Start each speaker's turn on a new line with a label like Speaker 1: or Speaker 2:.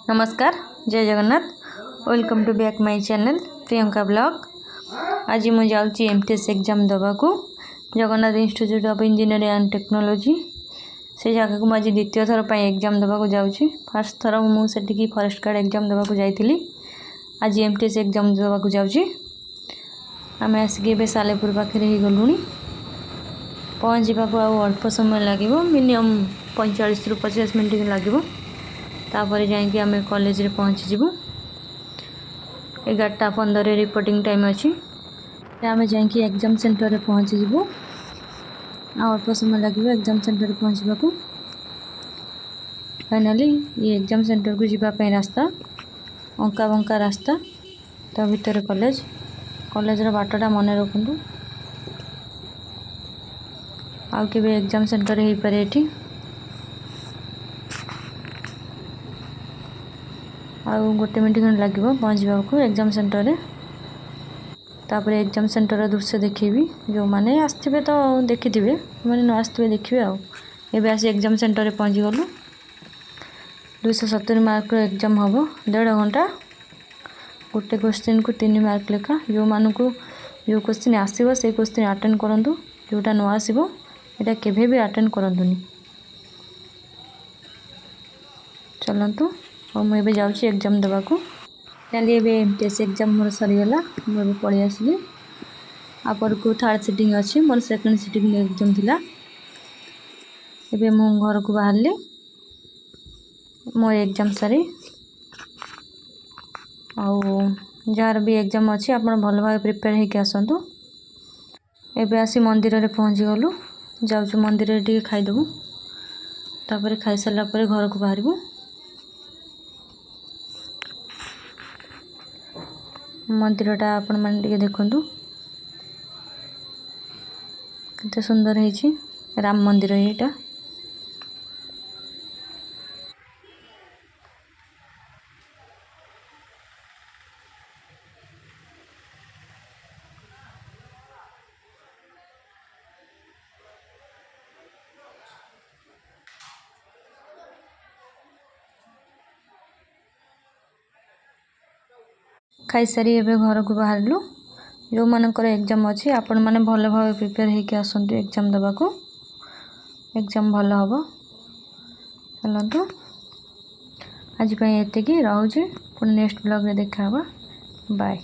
Speaker 1: नमस्कार, जय Jagannath. Welcome to back my channel Priyanka blog. आज मुझे जाऊँगी एमटीएस एग्जाम दवा को Jagannath institute of engineering and technology से जगह को मुझे द्वितीय थर पर एग्जाम दवा को जाऊँगी। फर्स्ट थर मुझे फॉरेस्ट गार्ड एग्जाम दवा को जाइली। आज एमटीएस एग्जाम दवा को जाऊँगी। आम आसिक सालेपुर पाखे ही गलुणी पहुँचा को अल्प समय लगे मिनिमम 45 ରୁ 50 मिनट लगे। तापर जाइए आम कॉलेज रे पहुँचीजु। 11:15 रिपोर्टिंग टाइम अच्छी। आम जाइए एग्जाम सेंटर रे पहुँचीजु। अल्प समय लगे एग्जाम सेंटर पहुँचवा को। फाइनाली ये एग्जाम सेंटर को जीवाई रास्ता अंका बंका रास्ता ता भीतर कॉलेज बाटटा मन रखु। आउ के एग्जाम सेंटर हो पारे एठी आउ गोटे मिनट खंड लगे पहुँचवा को एग्जाम सेंटर रे। तापर एग्जाम सेंटर दृश्य देखी जो मैंने आसवे तो देखी थे मैंने न आसवे देखिए। आए आसी एग्जाम सेंटर रे पहुँची गलु। 270 मार्क एग्जाम हम 1.5 घंटा। गोटे क्वेश्चन को 3 मार्क लेखा। जो मानू जो क्वेश्चन आसो से क्वेश्चन अटेंड करूँ। जोटा न आसो यहाँ केवे भी अटेंड करूँ। चलतु और मुझे जाऊँगी एग्जाम देवा को। चलिए एमटीएस एग्जाम मोर सरीगला। मुझे पलि आसली आपर को थर्ड सिटिंग अच्छी। मोर सेकेंड सिटिंग एग्जाम थिला। एबे मु घर को बाहरली मोर एग्जाम सारी। जार भी एग्जाम अच्छी आप भल भाव प्रिपेयर होकर आसतु। एबे आसी मंदिर रे पहुँची गलु। जाऊँ मंदिर रे टिके खाइदेबू। तापर खाई सारा पर घर को बाहरबू। मंदिरटा आपण मैंने टिके देखु केते सुंदर है। राम मंदिर है यहाँ। खाई सारी एबे घर को बाहरलु। जो मानकर एग्जाम अच्छी आपण मैंने भल भाव प्रिपेयर होकर आसतु एग्जाम देवा को। एग्जाम भल हम। चलतु आज एति रोचे पुणी नेक्स्ट ब्लॉग रे देखा। बाय।